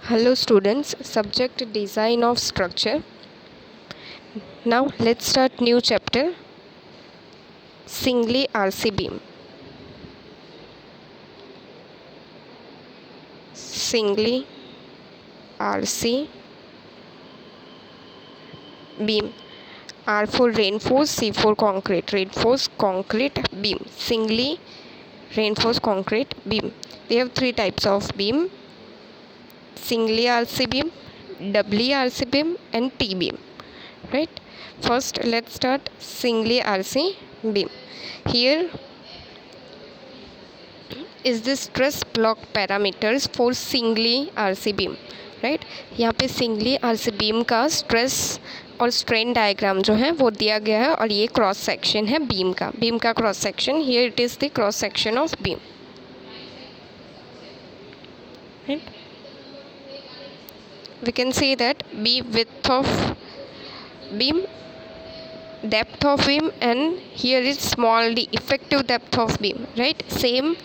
Hello students, subject design of structure. Now let's start new chapter, singly RC beam. Singly RC beam. R for reinforced, C for concrete. Reinforced concrete beam. Singly reinforced concrete beam. We have three types of beam: singly RC beam, doubly RC beam, and T beam. Right? First, let's start singly RC beam. Here is the stress block parameters for singly RC beam. Right, यहाँ पे singly RC beam का stress और strain diagram जो है वो दिया गया है और ये क्रॉस सेक्शन है बीम का cross section. Here it is the cross section of beam. Right, we can say that B width of beam, depth of beam, and here is small d effective depth of beam. right, same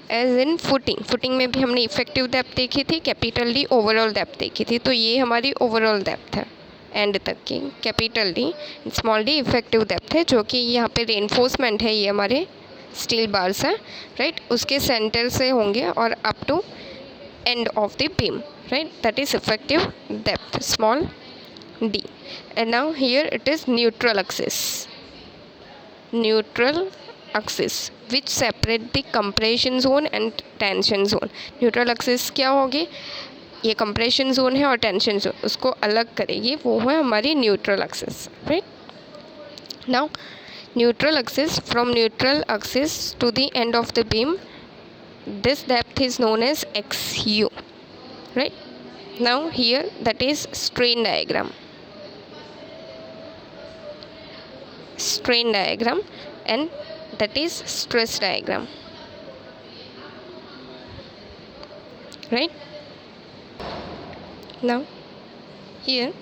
as in footing में भी हमने effective depth देखी थी, capital D overall depth देखी थी. तो ये हमारी ओवरऑल डेप्थ है एंड तक की, capital D, small D effective depth है, जो कि यहाँ पे रेनफोर्समेंट है. ये हमारे स्टील बार्स हैं. राइट, उसके सेंटर से होंगे और up to end of the beam. right, that is effective depth, small d. And now here it is neutral axis which separate the compression zone and tension zone. neutral axis क्या होगी? ये compression zone है और tension zone, उसको अलग करेगी, वो है हमारी neutral axis. right, now neutral axis, from neutral axis to the end of the beam, this depth is known as XU. right, now here that is strain diagram and that is stress diagram. right, now here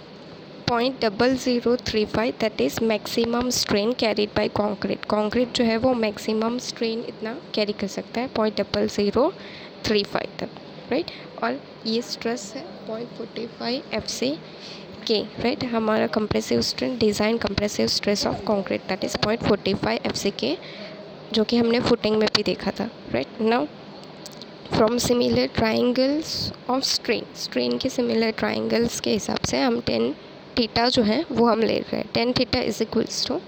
0.0035 that is maximum strain carried by concrete जो है वो maximum strain इतना carry कर सकता है 0.0035 तक. Right, और ये स्ट्रेस है 0.45 FC के. राइट, हमारा compressive strain, design compressive stress of concrete that is 0.45 FC के, जो कि हमने फुटिंग में भी देखा था. Right, now from similar triangles of strain के सिमिलर ट्राइंगल्स के हिसाब से हम टेन थीटा जो है वो हम ले रहे हैं. Tan theta is equals to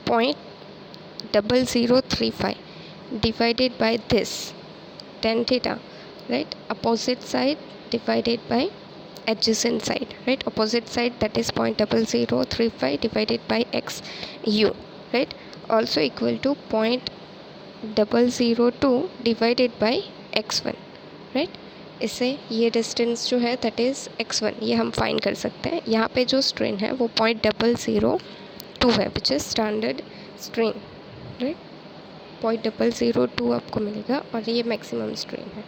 0.0035 divided by this tan theta. right, opposite side divided by adjacent side. right, opposite side that is 0.0035 divided by x u. right, also equal to 0.002 divided by x1. right, इससे ये distance जो है that is x1, ये हम find कर सकते हैं. यहाँ पे जो स्ट्रेन है वो 0.002 है which is standard strain. Right, 0.002 आपको मिलेगा और ये मैक्सिमम स्ट्रेन है.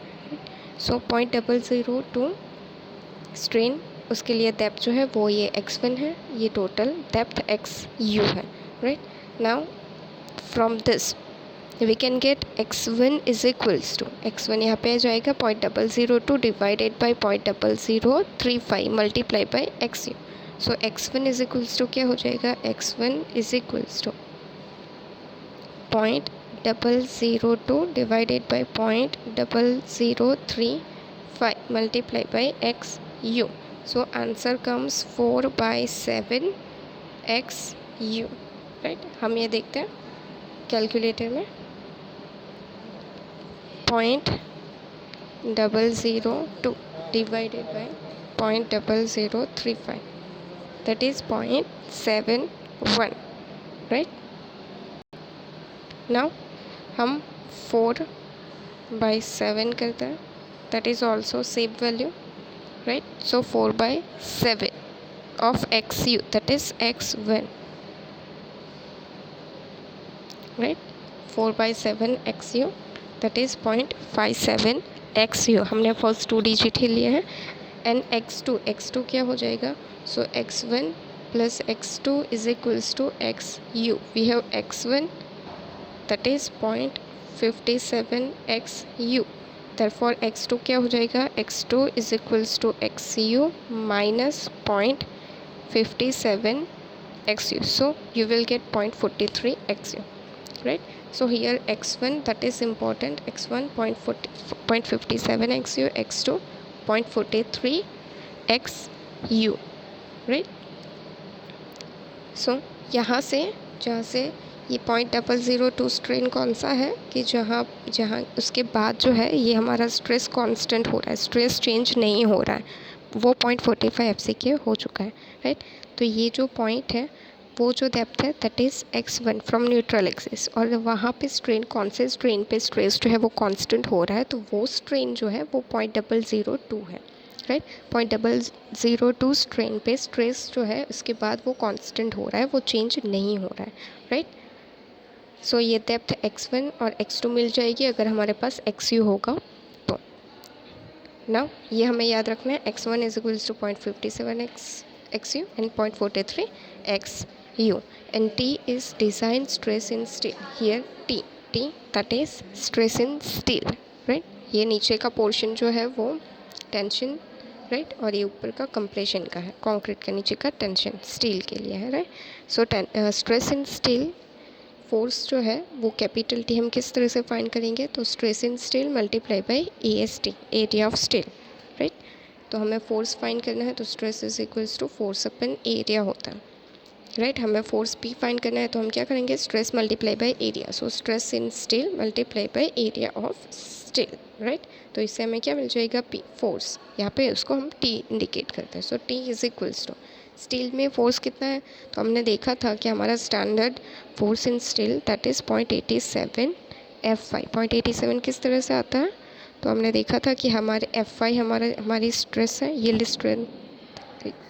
सो 0.002 स्ट्रेन, उसके लिए डेप्थ जो है वो ये x1 है, ये टोटल डेप्थ XU है. Right, now from this we can get x1 is equals to, x1 यहाँ पे आ जाएगा 0.002 divided by 0.035 multiply by XU. So x1 is equals to क्या हो जाएगा? x1 is equals to 0.002 divided by 0.035 multiplied by XU. So answer comes 4/7 XU. right, हम ये देखते हैं कैलकुलेटर में 0.002 divided by 0.0035 that is 0.71. right, now हम 4/7 करते हैं, that is also same value. Right, so 4/7 of XU that is x1. Right, 4/7 XU that is 0.57 XU. हमने first 2 digit ही लिए हैं. एंड x2 क्या हो जाएगा? So x1 plus x2 is equals to XU. We have x1 that is 0.57 XU. Therefore x2 क्या हो जाएगा, x2 is equals to xu minus 0.57 xu. So you will get 0.43 xu, right? So here x1, that is important, x1 0.57 xu, x2 0.43 xu, right? So यहाँ से जहाँ से ये 0.002 strain कौन सा है कि जहाँ जहाँ उसके बाद जो है ये हमारा स्ट्रेस कांस्टेंट हो रहा है, स्ट्रेस चेंज नहीं हो रहा है, वो 0.45 FCK हो चुका है, राइट? तो ये जो पॉइंट है वो जो डेप्थ है that is x1 from neutral axis, और वहाँ पे स्ट्रेन कौन से स्ट्रेन पे स्ट्रेस जो है वो कांस्टेंट हो रहा है, तो वो स्ट्रेन जो है वो 0.002 है, राइट? 0.002 स्ट्रेन पे स्ट्रेस जो है उसके बाद वो कांस्टेंट हो रहा है, वो चेंज नहीं हो रहा है, राइट? सो ये डेप्थ x1 और x2 मिल जाएगी अगर हमारे पास xu होगा तो। नाउ ये हमें याद रखना है, x1 is equals to 0.57 xu and 0.43 xu, and T is design stress in steel. Here T that is stress in steel, right? ये नीचे का पोर्शन जो है वो टेंशन, राइट? और ये ऊपर का कंप्रेशन का है, कंक्रीट का नीचे का टेंशन स्टील के लिए है, right? So stress in steel force जो है वो कैपिटल T हम किस तरह से फाइंड करेंगे, तो stress in steel multiply by AST, area of steel, right? तो हमें फोर्स फाइंड करना है तो stress is equals to force upon area होता है, राइट? हमें फोर्स P फाइंड करना है तो हम क्या करेंगे, stress multiply by area, so stress in steel multiply by area of steel, right? तो इससे हमें क्या मिल जाएगा, P फोर्स, यहाँ पे उसको हम T इंडिकेट करते हैं, so T is equals to steel में फोर्स कितना है, तो हमने देखा था कि हमारा standard force in steel that is 0.87 F5. 0.87 किस तरह से आता है, तो हमने देखा था कि हमारे F5 हमारी स्ट्रेस है, यील्ड स्ट्रेंथ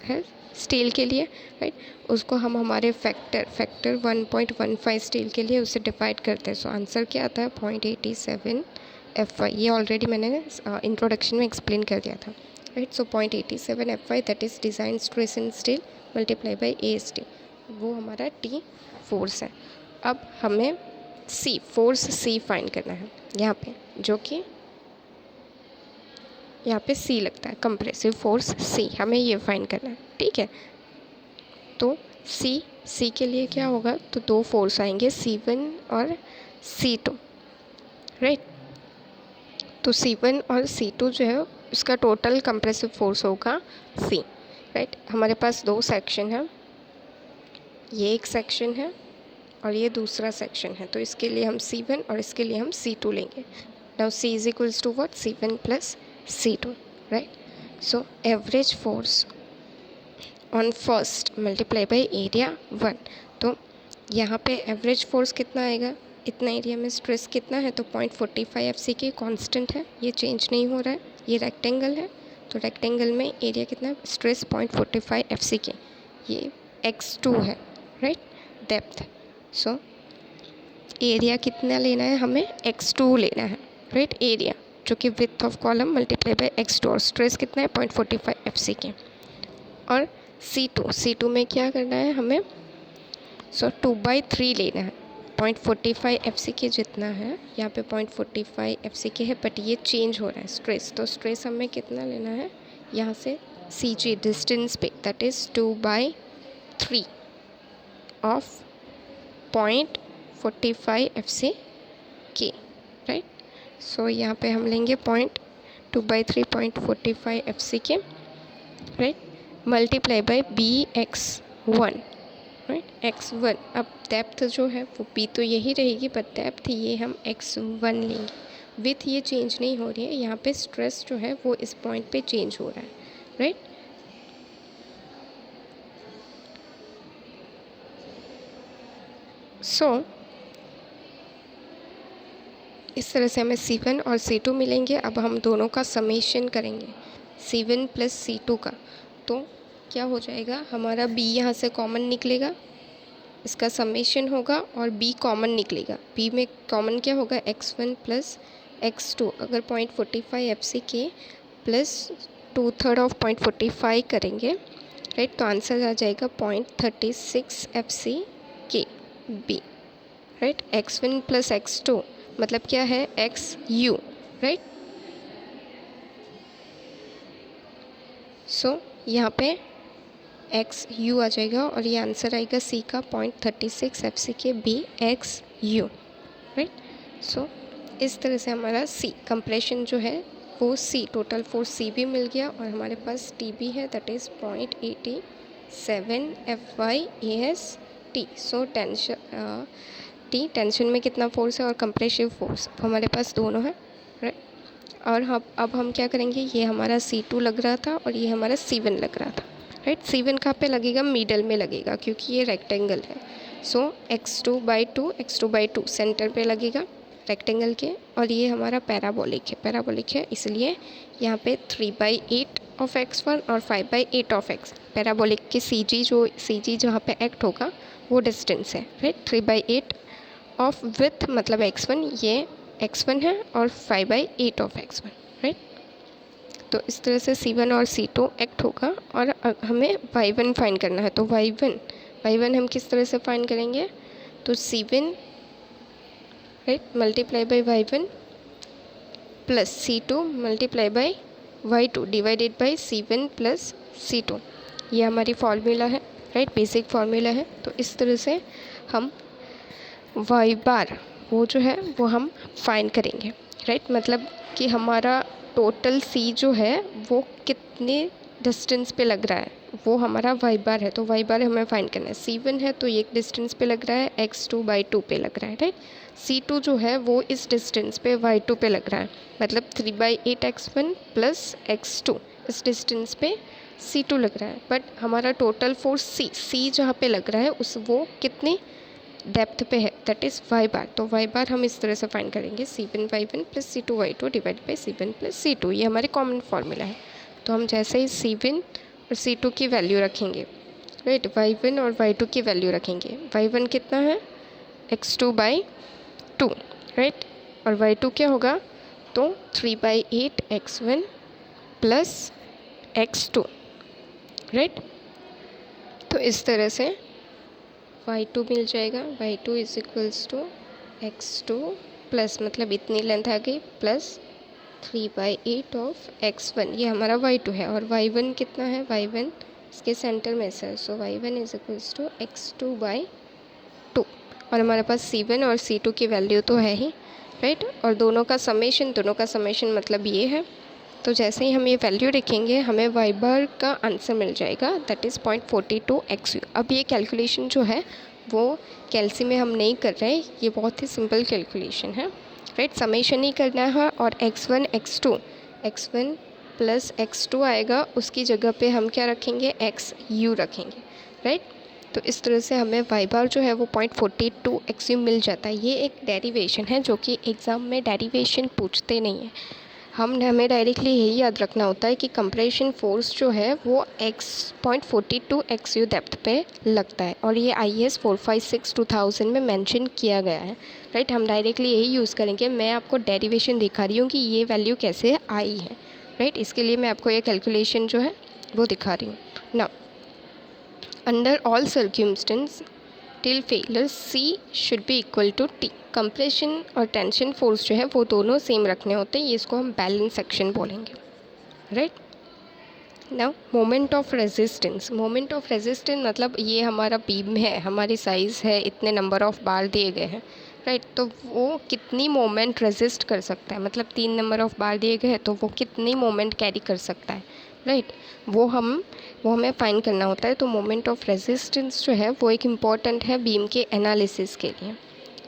है स्टील के लिए, राइट? उसको हम हमारे फैक्टर 1.15 स्टील के लिए उसे डिवाइड करते हैं, सो आंसर क्या आता है 0.87 F5. ये ऑलरेडी मैंने इंट्रोडक्शन में एक्सप्लेन कर दिया था, right? So 0.87 F5 that is design stress in steel multiply by AST, वो हमारा T फोर्स है। अब हमें C फोर्स C फाइंड करना है यहाँ पे, जो कि यहाँ पे C लगता है, कंप्रेसिव फोर्स C, हमें ये फाइंड करना है, ठीक है? तो C के लिए क्या होगा, तो दो फोर्स आएंगे C1 और C2, राइट? तो C1 और C2 जो है उसका टोटल कंप्रेसिव फोर्स होगा C, राइट? हमारे पास दो सेक्शन है, ये एक सेक्शन है और ये दूसरा सेक्शन है, तो इसके लिए हम C1 और इसके लिए हम C2 लेंगे। Now C is equals to what, C1 plus C2, right? So average force on first multiply by area 1, तो यहाँ पे एवरेज फोर्स कितना आएगा, इतना एरिया में स्ट्रेस कितना है, तो 0.45 FCK कांस्टेंट है, ये चेंज नहीं हो रहा है, ये रेक्टेंगल है, तो रेक्टेंगल में एरिया कितना है, स्ट्रेस 0.45 FCK, ये x2 है, राइट? डेप्थ, सो एरिया कितना लेना है हमें, x2 लेना है, राइट? एरिया जो कि width of column multiply by x2, और स्ट्रेस कितना है 0.45 FCK, और C2 में क्या करना है हमें, सो 2/3 लेना है, 0.45 FCK जितना है, यहाँ पे 0.45 FCK है, बट ये चेंज हो रहा है स्ट्रेस, तो स्ट्रेस हमें कितना लेना है यहाँ से CG डिस्टेंस पे, that is 2/3 of 0.45 FCK, right? So यहाँ पे हम लेंगे 2/3 0.45 FCK, राइट? Multiply by BX1, right? x1, अब डेप्थ जो है वो P तो यही रहेगी, बट डेप्थ ये हम x1 लेंगे, विथ ये चेंज नहीं हो रही है, यहाँ पे स्ट्रेस जो है वो इस पॉइंट पे चेंज हो रहा है, राइट? सो इस तरह से हमें C1 और C2 मिलेंगे। अब हम दोनों का समेशन करेंगे, C1 प्लस C2 का, तो क्या हो जाएगा, हमारा B यहाँ से कॉमन निकलेगा, इसका समेशन होगा और B कॉमन निकलेगा, B में कॉमन क्या होगा, x1 प्लस x2, अगर 0.45 FCK प्लस 2/3 ऑफ 0.45 करेंगे, राइट? तो आंसर आ जाएगा 0.36 FCK B, right? x1 plus x2 मतलब क्या है, XU, राइट? सो यहाँ पे एक्स यू आ जाएगा और ये आंसर आएगा सी का 0.36 एफ के बी एक्स यू, राइट। सो इस तरह से हमारा सी कंप्रेशन जो है वो सी टोटल फोर्स सी भी मिल गया और हमारे पास टी भी है, that is 0.87 F Y A S T. So tension में कितना फोर्स है और कंप्रेसिव फोर्स हमारे पास दोनों है, राइट। और अब हम क्या करेंगे, ये हमारा C2 लग रहा था और ये हमारा C1 लग रहा था, राइट। C1 कहाँ पे लगेगा, मिडल में लगेगा क्योंकि ये रेक्टेंगल है। सो x2/2 सेंटर पे लगेगा रेक्टेंगल के और ये हमारा पैराबोलिक है इसलिए यहाँ पे 3/8 ऑफ x1 और 5/8 ऑफ x। पैराबोलिक की CG जहाँ पे एक्ट होगा वो डिस्टेंस है, राइट। 3/8 ऑफ विथ मतलब x1, ये x1 है और 5/8 ऑफ x1, राइट। तो इस तरह से C1 और C2 एक्ट होगा और हमें y1 फाइंड करना है। तो y1 हम किस तरह से फाइंड करेंगे, तो C1 right multiply by y1 plus C2 multiply by y2 divided by C1 plus C2। ये हमारी फॉर्मूला है, राइट, बेसिक फार्मूला है। तो इस तरह से हम y बार वो जो है वो हम फाइंड करेंगे, राइट। मतलब कि हमारा टोटल C जो है वो कितने डिस्टेंस पे लग रहा है वो हमारा y बार है। तो y बार हमें फाइंड करना है। C1 है तो ये एक डिस्टेंस पे लग रहा है, x2/2 पे लग रहा है, राइट। C2 जो है वो इस डिस्टेंस पे y2 पे लग रहा है, मतलब 3/8 x1 प्लस x2 इस डिस्टेंस पे C2 लग रहा है। बट हमारा टोटल फोर्स C जहाँ पे लग रहा है उस वो कितनी डेप्थ पे है, दैट इज़ y बार। तो y बार हम इस तरह से फाइंड करेंगे, C1y1 plus C2y2 divide by C1 plus C2। ये हमारे कॉमन फार्मूला है। तो हम जैसे ही C1 और C2 की वैल्यू रखेंगे, राइट, y1 और y2 की वैल्यू रखेंगे। y1 कितना है, x2/2, राइट, और y2 क्या होगा, तो 3/8 x1 प्लस x2, राइट। तो इस तरह से y2 मिल जाएगा, y2 is equals to x2 plus मतलब इतनी लेंथ आ गई प्लस 3/8 ऑफ x1, ये हमारा y2 है। और y1 कितना है, y1 इसके सेंटर में से, सो y1 is equals to x2/2। और हमारे पास C1 और C2 की वैल्यू तो है ही, राइट। और दोनों का समेशन मतलब ये है। तो जैसे ही हम ये वैल्यू लिखेंगे हमें y बार का आंसर मिल जाएगा, दैट इज़ 0.42 XU। अब ये कैलकुलेशन जो है वो कैलसी में हम नहीं कर रहे, ये बहुत ही सिंपल कैलकुलेशन है, राइट। समेशन ही करना है और x1 प्लस x2 आएगा, उसकी जगह पे हम क्या रखेंगे, XU रखेंगे, राइट। तो इस तरह से हमें y बार जो है वो 0.42 XU मिल जाता है। ये एक डेरिवेशन है जो कि एग्ज़ाम में डेरिवेशन पूछते नहीं है, हमें डायरेक्टली यही याद रखना होता है कि कंप्रेशन फोर्स जो है वो 0.42 XU डेप्थ पे लगता है और ये IAS 456/2000 में मेंशन किया गया है, राइट। हम डायरेक्टली यही यूज़ करेंगे। मैं आपको डेरिवेशन दिखा रही हूँ कि ये वैल्यू कैसे आई है, राइट। इसके लिए मैं आपको ये कैलकुलेशन जो है वो दिखा रही हूँ। Now under all circumstances till failure C should be equal to T। Compression और टेंशन फोर्स जो है वो दोनों सेम रखने होते हैं, ये इसको हम बैलेंस सेक्शन बोलेंगे, right. Now moment of resistance मतलब ये हमारा बीम है, हमारी साइज़ है, इतने नंबर ऑफ बार दिए गए हैं, राइट। तो वो कितनी मोमेंट रेजिस्ट कर सकता है, मतलब 3 नंबर ऑफ बार दिए गए हैं तो वो कितनी मोमेंट कैरी कर सकता है, राइट। वो हमें फाइंड करना होता है। तो मोमेंट ऑफ रेजिस्टेंस जो है वो एक इम्पॉर्टेंट है बीम के एनालिसिस के लिए,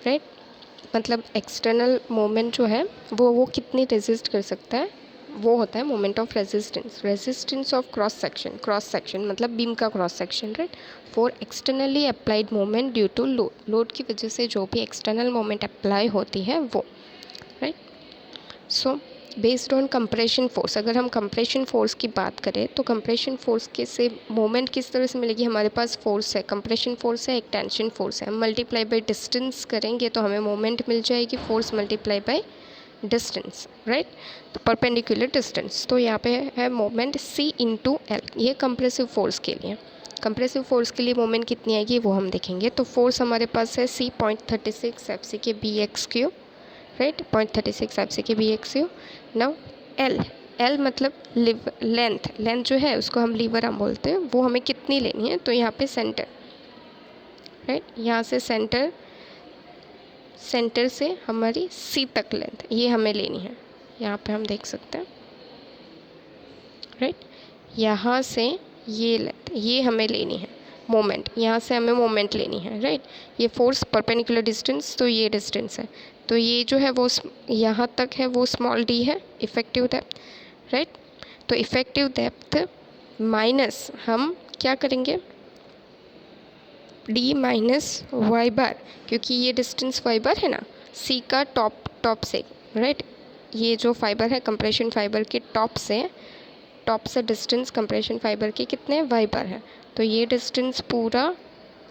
राइट। मतलब एक्सटर्नल मोमेंट जो है वो कितनी रेजिस्ट कर सकता है, वो होता है moment of resistance of cross section मतलब बीम का cross section, right. For externally applied moment due to load की वजह से जो भी एक्सटर्नल मोमेंट अप्लाई होती है वो, right. So based on compression force, अगर हम कंप्रेशन फोर्स की बात करें तो कंप्रेशन फोर्स के से मोमेंट किस तरह से मिलेगी, हमारे पास फोर्स है, कंप्रेशन फोर्स है, एक टेंशन फोर्स है, हम मल्टीप्लाई बाय डिस्टेंस करेंगे तो हमें मोमेंट मिल जाएगी, force multiply by distance, right. तो परपेंडिकुलर डिस्टेंस, तो यहाँ पे है मोमेंट C × L, ये कंप्रेसिव फोर्स के लिए। कंप्रेसिव फोर्स के लिए मोमेंट कितनी आएगी वो हम देखेंगे। तो फोर्स हमारे पास है C 0.36 F के BX क्यू, राइट, 0.36 F के BX Q. Now L L मतलब लेंथ जो है उसको हम लीवर आर्म बोलते हैं, वो हमें कितनी लेनी है, तो यहाँ पे सेंटर, राइट, यहाँ से सेंटर से हमारी सी तक लेंथ ये हमें लेनी है। यहाँ पे हम देख सकते हैं, राइट, यहाँ से ये लेंथ ये हमें लेनी है। मोमेंट, यहाँ से हमें मोमेंट लेनी है, राइट। ये फोर्स परपेंडिकुलर डिस्टेंस, तो ये डिस्टेंस है, तो ये जो है वो यहाँ तक है, वो स्मॉल डी है इफ़ेक्टिव डेप्थ, राइट। तो इफ़ेक्टिव डेप्थ माइनस हम क्या करेंगे, डी माइनस वाई बार, क्योंकि ये डिस्टेंस वाई बार है ना, सी का टॉप से, राइट, ये जो फाइबर है कंप्रेशन फाइबर के टॉप से डिस्टेंस कंप्रेशन फाइबर के कितने वाई बार है, तो ये डिस्टेंस पूरा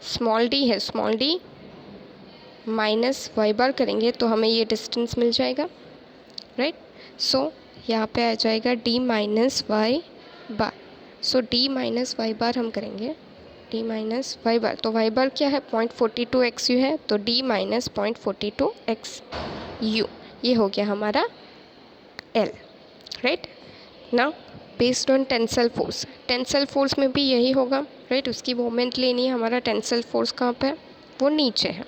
स्मॉल डी है, स्मॉल डी माइनस वाई बार करेंगे तो हमें ये डिस्टेंस मिल जाएगा, राइट। सो यहाँ पे आ जाएगा डी माइनस वाई बार। सो डी माइनस वाई बार हम करेंगे, डी माइनस वाई बार, तो वाई बार क्या है 0.42 एक्स यू है, तो डी माइनस 0.42 एक्स यू, ये हो गया हमारा एल, राइट। ना बेस्ड ऑन टेंसल फोर्स में भी यही होगा, राइट, उसकी मोमेंट लेनी है। हमारा टेंसल फोर्स कहाँ पे है, वो नीचे है,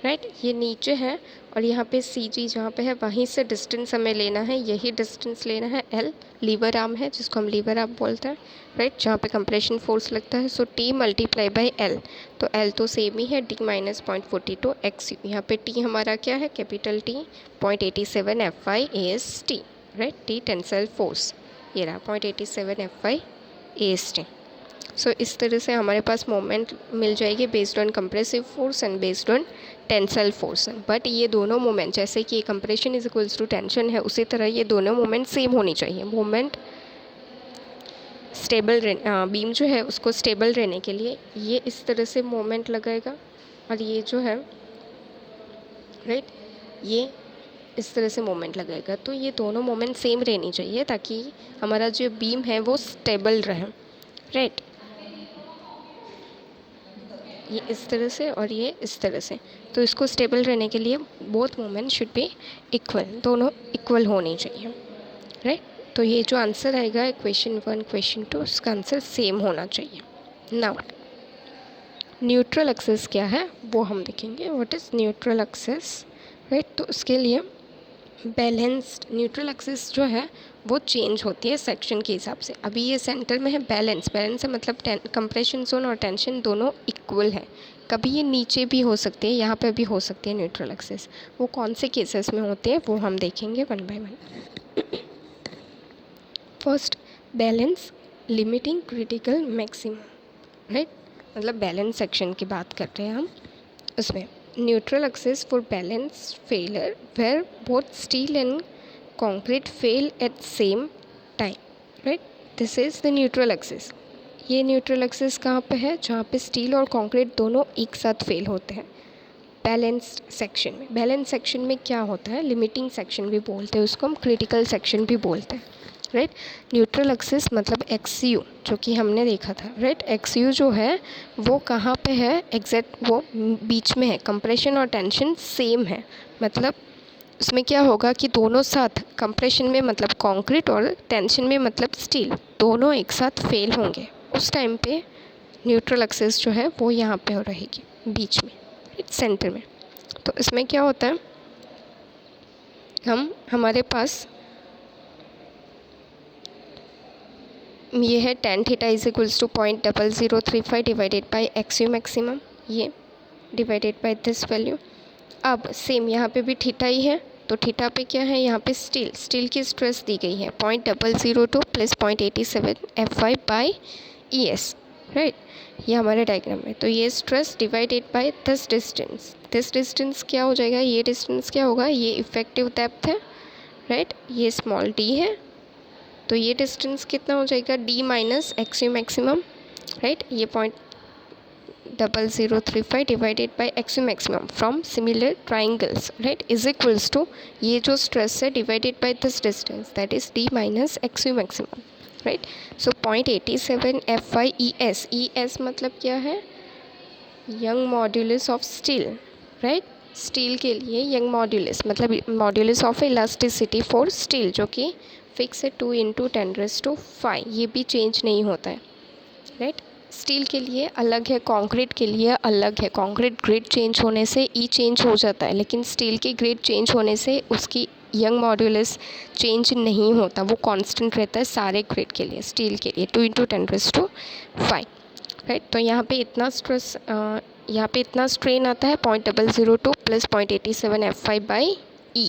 राइट, ये नीचे है, और यहाँ पे सी जी जहाँ पे है वहीं से डिस्टेंस हमें लेना है, यही डिस्टेंस लेना है। एल लीवर आर्म है जिसको हम लीवर आर्म बोलते हैं, राइट, जहाँ पे कंप्रेशन फोर्स लगता है। So T multiply by L, तो एल तो सेम ही है, डी माइनस 0.42 एक्स यू। यहाँ पे टी हमारा क्या है, capital T 0.87 F I A S T, right, T tensile force ये रहा 0.87 F I A S T. So इस तरह से हमारे पास मोमेंट मिल जाएगी based on compressive force and based on tensile force. But ये दोनों मोमेंट, जैसे कि compression is equals to tension है, उसी तरह ये दोनों मोमेंट सेम होनी चाहिए। मोमेंट स्टेबल बीम जो है उसको स्टेबल रहने के लिए ये इस तरह से मोमेंट लगाएगा, और ये जो है, राइट, ये इस तरह से मोमेंट लगेगा। तो ये दोनों मोमेंट सेम रहनी चाहिए ताकि हमारा जो बीम है वो स्टेबल रहे, राइट। ये इस तरह से और ये इस तरह से, तो इसको स्टेबल रहने के लिए both moment should be equal, दोनों इक्वल होनी चाहिए, राइट। तो ये जो आंसर आएगा इक्वेशन 1 इक्वेशन 2 उसका आंसर सेम होना चाहिए। नाउ न्यूट्रल एक्सिस क्या है वो हम देखेंगे, what is neutral axis, right. तो उसके लिए बैलेंस्ड न्यूट्रल एक्सिस जो है वो चेंज होती है सेक्शन के हिसाब से। अभी ये सेंटर में है, बैलेंस है मतलब कंप्रेशन जोन और टेंशन दोनों इक्वल है। कभी ये नीचे भी हो सकते हैं, यहाँ पे भी हो सकती है न्यूट्रल एक्सिस। वो कौन से केसेस में होते हैं वो हम देखेंगे one by one. First, balance limiting critical maximum, right, मतलब बैलेंस सेक्शन की बात कर रहे हैं हम। उसमें neutral axis for balance failure where both steel and concrete fail at same time, right, this is the neutral axis। ये neutral axis कहाँ पे है, जहाँ पे स्टील और कंक्रीट दोनों एक साथ फेल होते हैं बैलेंस्ड सेक्शन में। बैलेंस सेक्शन में क्या होता है, लिमिटिंग सेक्शन भी बोलते हैं उसको, हम क्रिटिकल सेक्शन भी बोलते हैं, राइट। न्यूट्रल एक्सिस मतलब एक्स यू जो कि हमने देखा था, राइट। एक्स यू जो है वो कहाँ पे है, एग्जैक्ट वो बीच में है, कंप्रेशन और टेंशन सेम है, मतलब उसमें क्या होगा कि दोनों साथ, कंप्रेशन में मतलब कंक्रीट और टेंशन में मतलब स्टील, दोनों एक साथ फेल होंगे। उस टाइम पे न्यूट्रल एक्सिस जो है वो यहाँ पे हो रहेगी बीच में, सेंटर में। तो इसमें क्या होता है, हमारे पास ये है tan theta is equals to 0.0035 divided by X U maximum, ये डिवाइडेड बाई दिस वैल्यू। अब सेम यहाँ पे भी थीटा ही है, तो थीटा पे क्या है, यहाँ पे स्टील की स्ट्रेस दी गई है 0.002 plus 0.87 Fy by E S, right, ये हमारे डायग्राम में। तो ये stress divided by this distance क्या हो जाएगा, ये डिस्टेंस क्या होगा, ये इफेक्टिव डेप्थ है, राइट, ये स्मॉल डी है, तो ये डिस्टेंस कितना हो जाएगा, D minus X U maximum, right, ये 0.0035 divided by X U maximum from similar triangles, right, is equals to ये जो स्ट्रेस है divided by this distance that is D minus X U maximum, right. So 0.87 FyES, ES मतलब क्या है, young modulus of steel, right, steel के लिए young modulus मतलब modulus of elasticity for steel जो कि फिक्स है 2 × 10⁵, ये भी चेंज नहीं होता है, राइट। स्टील के लिए अलग है, कंक्रीट के लिए अलग है। कंक्रीट ग्रेड चेंज होने से ई चेंज हो जाता है, लेकिन स्टील की ग्रेड चेंज होने से उसकी यंग मॉड्यूलस चेंज नहीं होता, वो कांस्टेंट रहता है सारे ग्रेड के लिए। स्टील के लिए 2 × 10⁵, राइट। तो यहाँ पे इतना स्ट्रेस, यहाँ पे इतना स्ट्रेन आता है 0.002 + 0.87 F5/E,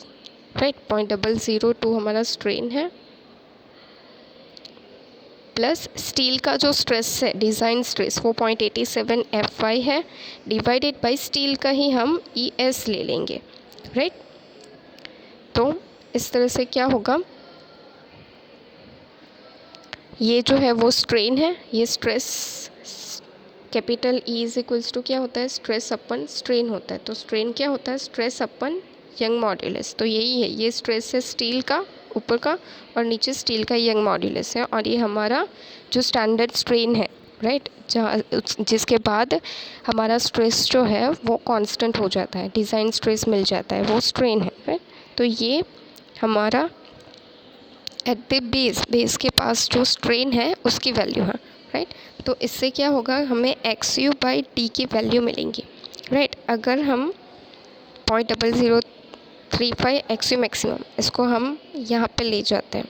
राइट। 0.002 हमारा स्ट्रेन है, प्लस स्टील का जो स्ट्रेस है, डिज़ाइन स्ट्रेस, वो 0.87 F5 है, डिवाइडेड बाय स्टील का ही हम ES ले लेंगे, राइट। तो इस तरह से क्या होगा, ये जो है वो स्ट्रेन है, ये स्ट्रेस कैपिटल E = क्या होता है, स्ट्रेस अपन स्ट्रेन होता है। तो स्ट्रेन क्या होता है, स्ट्रेस अपन यंग मॉड्यूलस। तो यही है, ये स्ट्रेस है स्टील का ऊपर का, और नीचे स्टील का यंग मॉड्यूलस है, और ये हमारा जो स्टैंडर्ड स्ट्रेन है, राइट, जहाँ जिसके बाद हमारा स्ट्रेस जो है वो कांस्टेंट हो जाता है, डिज़ाइन स्ट्रेस मिल जाता है, वो स्ट्रेन है, राइट। तो ये हमारा एट द बेस के पास जो स्ट्रेन है उसकी वैल्यू है, राइट। तो इससे क्या होगा, हमें XU/D की वैल्यू मिलेंगी, राइट। अगर हम 0.0035 XU मैक्सिमम, इसको हम यहाँ पे ले जाते हैं,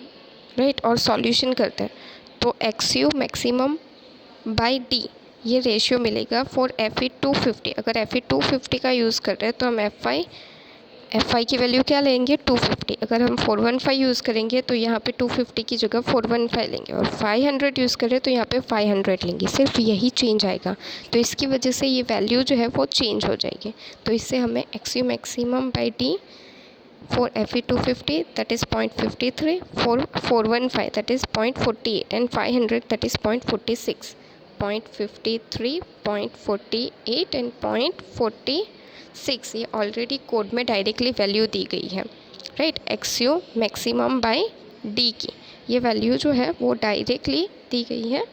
राइट, और सॉल्यूशन करते हैं, तो XU मैक्सिमम/D ये रेशियो मिलेगा फॉर Fe250। अगर Fe250 का यूज़ कर रहे हैं तो हम Fi की वैल्यू क्या लेंगे, 250। अगर हम 415 यूज़ करेंगे तो यहाँ पे 250 की जगह 415 लेंगे, और 500 यूज़ करें तो यहाँ पे 500 लेंगे, सिर्फ यही चेंज आएगा। तो इसकी वजह से ये वैल्यू जो है वो चेंज हो जाएगी। तो इससे हमें XU maximum for Fe250 that is 0.53, for 415 that is 0.48, and 500 that is 0.46, 0.53, 0.48 and 0.46, ये ऑलरेडी कोड में डायरेक्टली वैल्यू दी गई है, राइट। XU मैक्सिमम/D की ये वैल्यू जो है वो डायरेक्टली दी गई है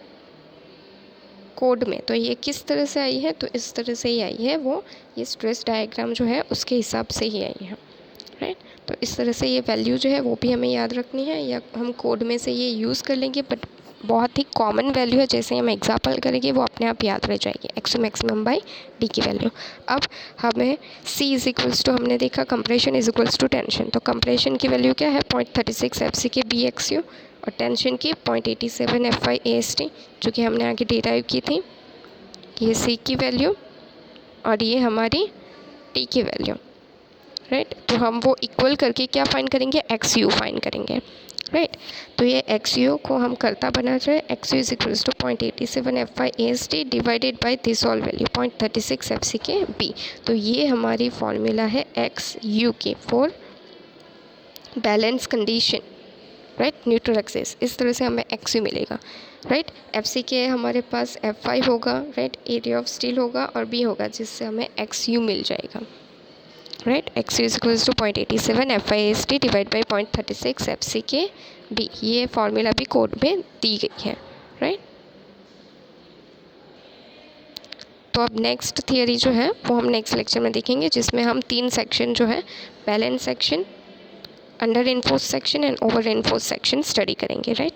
कोड में। तो ये किस तरह से आई है, तो इस तरह से ही आई है, वो ये स्ट्रेस डायग्राम जो है उसके हिसाब से ही आई है, राइट। तो इस तरह से ये वैल्यू जो है वो भी हमें याद रखनी है, या हम कोड में से ये यूज़ कर लेंगे, बट बहुत ही कॉमन वैल्यू है, जैसे हम एग्जाम्पल करेंगे वो अपने आप याद रह जाएगी, XU मैक्सिमम/D की वैल्यू। अब हमें C = हमने देखा कंप्रेशन = टेंशन, तो कंप्रेशन की वैल्यू क्या है, 0.36 FCK BXU, और टेंशन की 0.87 FI AST, जो कि हमने आगे डिराइव की थी। ये C की वैल्यू और ये हमारी T की वैल्यू, राइट। तो हम वो इक्वल करके क्या फाइंड करेंगे, XU फाइंड करेंगे, राइट। तो ये XU को हम करता बना रहे, XU = 0.87 FI AST divided by this all value 0.36 FCK B। तो ये हमारी फॉर्मूला है XU की for balance condition, right, neutral axis. इस तरह से हमें XU मिलेगा, राइट। FCK हमारे पास F5 होगा, राइट, एरिया ऑफ स्टील होगा, और B होगा, जिससे हमें XU मिल जाएगा, right. XU = 0.87 FI AST divide by 0.36 FCK B। ये फॉर्मूला भी कोड में दी गई है, राइट। तो अब नेक्स्ट थियरी जो है वो हम नेक्स्ट लेक्चर में देखेंगे, जिसमें हम 3 सेक्शन जो है, balance section, under enforce section and over enforce section study करेंगे, राइट।